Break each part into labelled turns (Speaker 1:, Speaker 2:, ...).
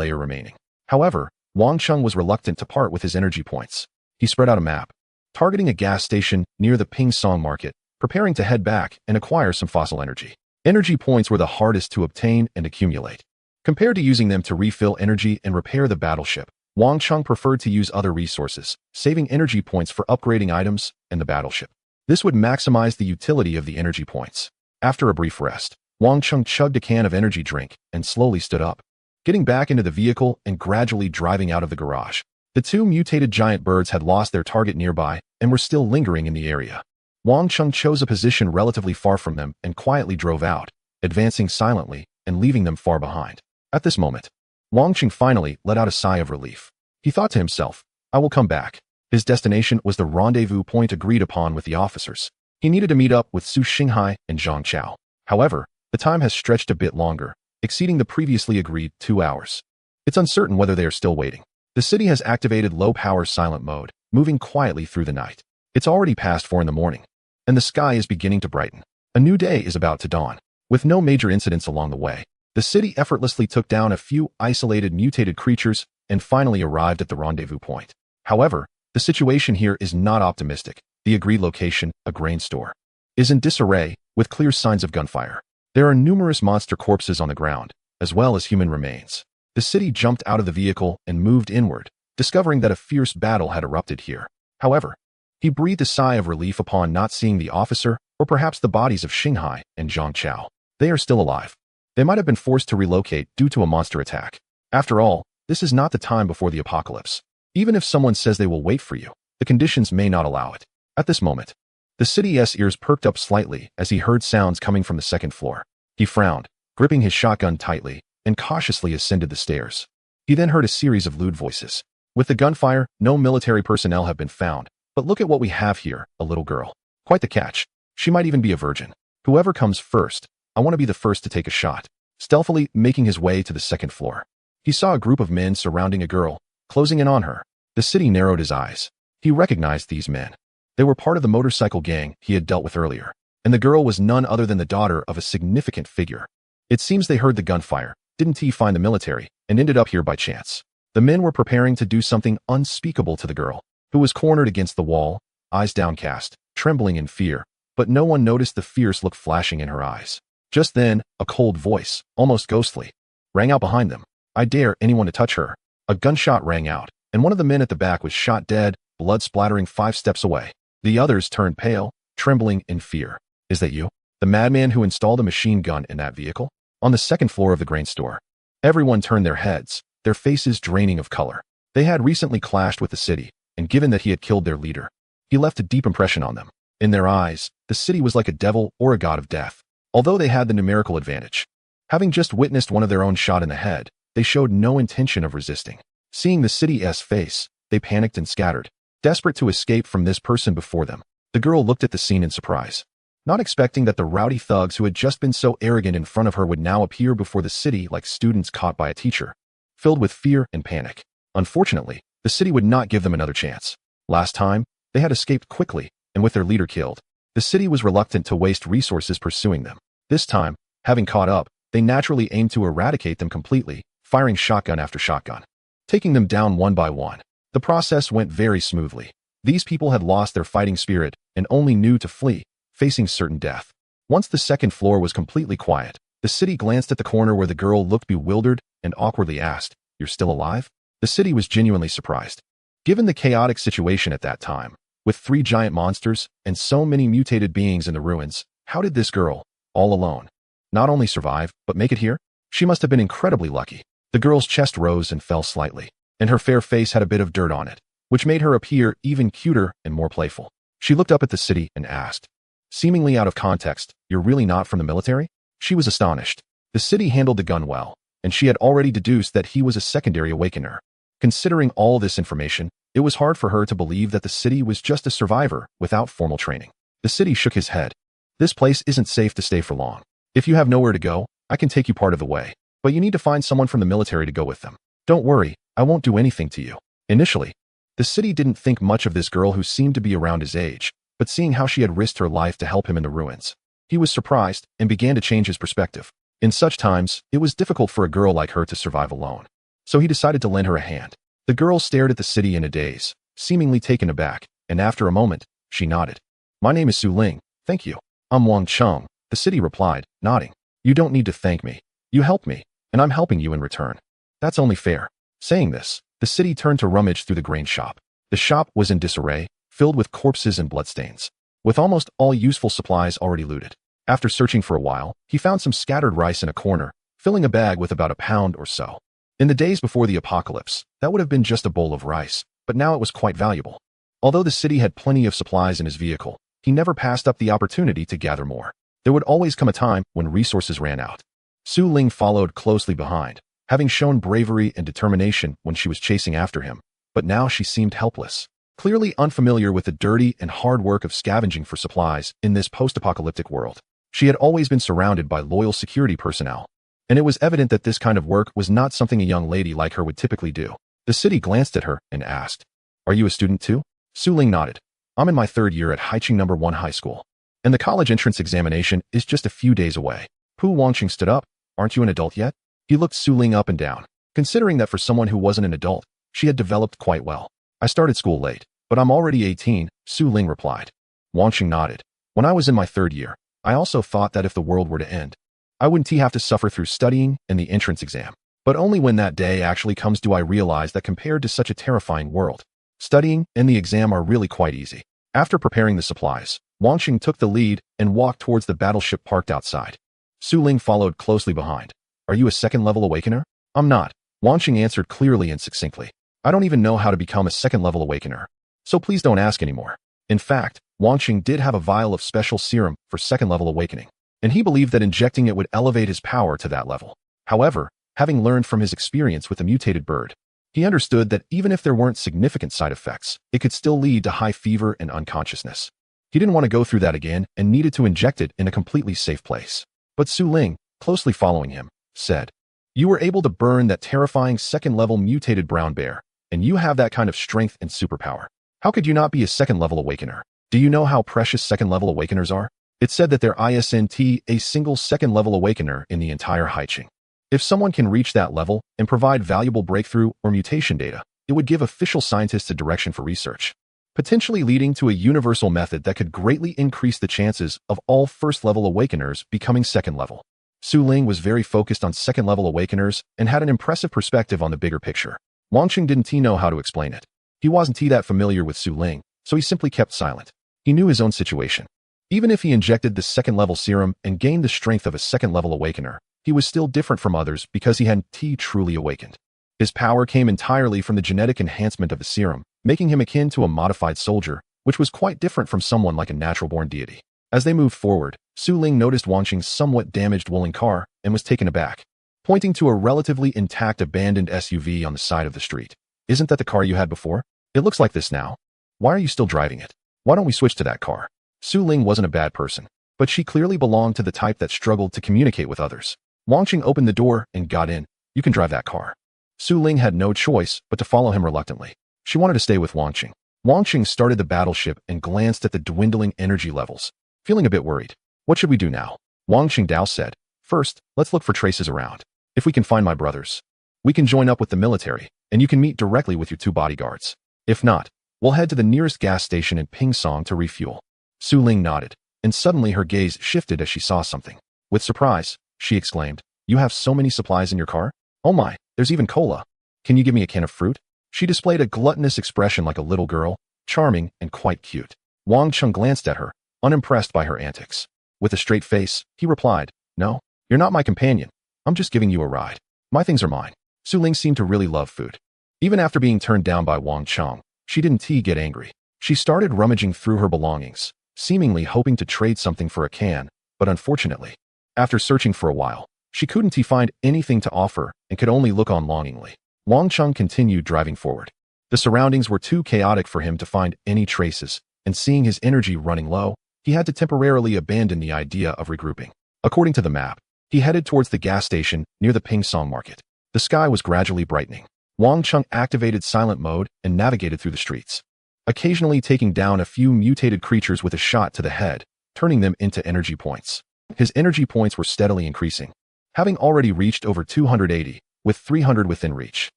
Speaker 1: layer remaining. However, Wang Chung was reluctant to part with his energy points. He spread out a map, targeting a gas station near the Ping Song market, preparing to head back and acquire some fossil energy. Energy points were the hardest to obtain and accumulate. Compared to using them to refill energy and repair the battleship, Wang Chung preferred to use other resources, saving energy points for upgrading items and the battleship. This would maximize the utility of the energy points. After a brief rest, Wang Chung chugged a can of energy drink and slowly stood up, getting back into the vehicle and gradually driving out of the garage. The two mutated giant birds had lost their target nearby and were still lingering in the area. Wang Chung chose a position relatively far from them and quietly drove out, advancing silently and leaving them far behind. At this moment, Wang Chung finally let out a sigh of relief. He thought to himself, I will come back. His destination was the rendezvous point agreed upon with the officers. He needed to meet up with Su Xinghai and Zhang Chao. However, the time has stretched a bit longer, exceeding the previously agreed 2 hours. It's uncertain whether they are still waiting. The city has activated low-power silent mode, moving quietly through the night. It's already past 4 in the morning, and the sky is beginning to brighten. A new day is about to dawn. With no major incidents along the way, the city effortlessly took down a few isolated mutated creatures and finally arrived at the rendezvous point. However, the situation here is not optimistic. The agreed location, a grain store, is in disarray, with clear signs of gunfire. There are numerous monster corpses on the ground, as well as human remains. The city jumped out of the vehicle and moved inward, discovering that a fierce battle had erupted here. However, he breathed a sigh of relief upon not seeing the officer or perhaps the bodies of Xinghai and Zhang Chao. They are still alive. They might have been forced to relocate due to a monster attack. After all, this is not the time before the apocalypse. Even if someone says they will wait for you, the conditions may not allow it. At this moment, the city's ears perked up slightly as he heard sounds coming from the second floor. He frowned, gripping his shotgun tightly, and cautiously ascended the stairs. He then heard a series of lewd voices. With the gunfire, no military personnel have been found, but look at what we have here, a little girl. Quite the catch. She might even be a virgin. Whoever comes first, I want to be the first to take a shot. Stealthily making his way to the second floor, he saw a group of men surrounding a girl, closing in on her. The city narrowed his eyes. He recognized these men. They were part of the motorcycle gang he had dealt with earlier, and the girl was none other than the daughter of a significant figure. It seems they heard the gunfire, didn't he find the military, and ended up here by chance. The men were preparing to do something unspeakable to the girl, who was cornered against the wall, eyes downcast, trembling in fear, but no one noticed the fierce look flashing in her eyes. Just then, a cold voice, almost ghostly, rang out behind them. I dare anyone to touch her. A gunshot rang out, and one of the men at the back was shot dead, blood splattering 5 steps away. The others turned pale, trembling in fear. Is that you? The madman who installed a machine gun in that vehicle? On the second floor of the grain store. Everyone turned their heads, their faces draining of color. They had recently clashed with the city, and given that he had killed their leader, he left a deep impression on them. In their eyes, the city was like a devil or a god of death. Although they had the numerical advantage, having just witnessed one of their own shot in the head, they showed no intention of resisting. Seeing the city's face, they panicked and scattered, desperate to escape from this person before them. The girl looked at the scene in surprise, not expecting that the rowdy thugs who had just been so arrogant in front of her would now appear before the city like students caught by a teacher, filled with fear and panic. Unfortunately, the city would not give them another chance. Last time, they had escaped quickly, and with their leader killed, the city was reluctant to waste resources pursuing them. This time, having caught up, they naturally aimed to eradicate them completely, firing shotgun after shotgun, taking them down one by one. The process went very smoothly. These people had lost their fighting spirit and only knew to flee, facing certain death. Once the second floor was completely quiet, the city glanced at the corner where the girl looked bewildered and awkwardly asked, "You're still alive?" The city was genuinely surprised. Given the chaotic situation at that time, with 3 giant monsters and so many mutated beings in the ruins, how did this girl, all alone, not only survive, but make it here? She must have been incredibly lucky. The girl's chest rose and fell slightly, and her fair face had a bit of dirt on it, which made her appear even cuter and more playful. She looked up at the city and asked, seemingly out of context, "You're really not from the military?" She was astonished. The city handled the gun well, and she had already deduced that he was a secondary awakener. Considering all this information, it was hard for her to believe that the city was just a survivor without formal training. The city shook his head. "This place isn't safe to stay for long. If you have nowhere to go, I can take you part of the way, but you need to find someone from the military to go with them. Don't worry, I won't do anything to you." Initially, the city didn't think much of this girl who seemed to be around his age, but seeing how she had risked her life to help him in the ruins, he was surprised and began to change his perspective. In such times, it was difficult for a girl like her to survive alone. so he decided to lend her a hand. The girl stared at the city in a daze, seemingly taken aback, and after a moment, she nodded. My name is Su Ling, thank you. I'm Wang Cheng, the city replied, nodding. You don't need to thank me. You helped me, and I'm helping you in return. That's only fair. Saying this, the city turned to rummage through the grain shop. The shop was in disarray, filled with corpses and bloodstains, with almost all useful supplies already looted. After searching for a while, he found some scattered rice in a corner, filling a bag with about a pound or so. In the days before the apocalypse, that would have been just a bowl of rice, but now it was quite valuable. Although the city had plenty of supplies in his vehicle, he never passed up the opportunity to gather more. There would always come a time when resources ran out. Su Ling followed closely behind, having shown bravery and determination when she was chasing after him, but now she seemed helpless. Clearly unfamiliar with the dirty and hard work of scavenging for supplies in this post-apocalyptic world. She had always been surrounded by loyal security personnel, and it was evident that this kind of work was not something a young lady like her would typically do. The city glanced at her and asked, Are you a student too? Su Ling nodded. I'm in my third year at Haiqing No. 1 High School, and the college entrance examination is just a few days away. Pu Wangqing stood up. Aren't you an adult yet? He looked Su Ling up and down. Considering that for someone who wasn't an adult, she had developed quite well. I started school late, but I'm already 18, Su Ling replied. Wangqing nodded. When I was in my third year, I also thought that if the world were to end, I wouldn't have to suffer through studying and the entrance exam. But only when that day actually comes do I realize that compared to such a terrifying world, studying and the exam are really quite easy. After preparing the supplies, Wangqing took the lead and walked towards the battleship parked outside. Su Ling followed closely behind. Are you a second-level awakener? I'm not. Wangqing answered clearly and succinctly. I don't even know how to become a second-level awakener, so please don't ask anymore. In fact, Wangqing did have a vial of special serum for second-level awakening, and he believed that injecting it would elevate his power to that level. However, having learned from his experience with the mutated bird, he understood that even if there weren't significant side effects, it could still lead to high fever and unconsciousness. He didn't want to go through that again and needed to inject it in a completely safe place. But Su Ling, closely following him, said, You were able to burn that terrifying second-level mutated brown bear, and you have that kind of strength and superpower. How could you not be a second-level awakener? Do you know how precious second-level awakeners are? It's said that there isn't a single second-level awakener in the entire Haiqing. If someone can reach that level and provide valuable breakthrough or mutation data, it would give official scientists a direction for research, potentially leading to a universal method that could greatly increase the chances of all first-level awakeners becoming second-level. Su Ling was very focused on second-level awakeners and had an impressive perspective on the bigger picture. Wangqing didn't know how to explain it. He wasn't that familiar with Su Ling, so he simply kept silent. He knew his own situation. Even if he injected the second-level serum and gained the strength of a second-level awakener, he was still different from others because he hadn't truly awakened. His power came entirely from the genetic enhancement of the serum, making him akin to a modified soldier, which was quite different from someone like a natural-born deity. As they moved forward, Su Ling noticed Wangqing's somewhat damaged woolen car and was taken aback, pointing to a relatively intact abandoned SUV on the side of the street. Isn't that the car you had before? It looks like this now. Why are you still driving it? Why don't we switch to that car? Su Ling wasn't a bad person, but she clearly belonged to the type that struggled to communicate with others. Wangqing opened the door and got in. You can drive that car. Su Ling had no choice but to follow him reluctantly. She wanted to stay with Wangqing. Wangqing started the battleship and glanced at the dwindling energy levels, feeling a bit worried. What should we do now? Wangqing Dao said. First, let's look for traces around. If we can find my brothers, we can join up with the military, and you can meet directly with your 2 bodyguards. If not, we'll head to the nearest gas station in Pingsong to refuel. Su Ling nodded, and suddenly her gaze shifted as she saw something. With surprise, she exclaimed, You have so many supplies in your car? Oh my, there's even cola. Can you give me a can of fruit? She displayed a gluttonous expression like a little girl, charming and quite cute. Wangqing glanced at her, unimpressed by her antics. With a straight face, he replied, No, you're not my companion. I'm just giving you a ride. My things are mine. Su Ling seemed to really love food. Even after being turned down by Wangqing, she didn't get angry. She started rummaging through her belongings, seemingly hoping to trade something for a can, but unfortunately, after searching for a while, she couldn't find anything to offer and could only look on longingly. Wangqing continued driving forward. The surroundings were too chaotic for him to find any traces, and seeing his energy running low, he had to temporarily abandon the idea of regrouping. According to the map, he headed towards the gas station near the Pingsong market. The sky was gradually brightening. Wangqing activated silent mode and navigated through the streets, occasionally taking down a few mutated creatures with a shot to the head, turning them into energy points. His energy points were steadily increasing, having already reached over 280, with 300 within reach.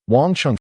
Speaker 1: Wang Chung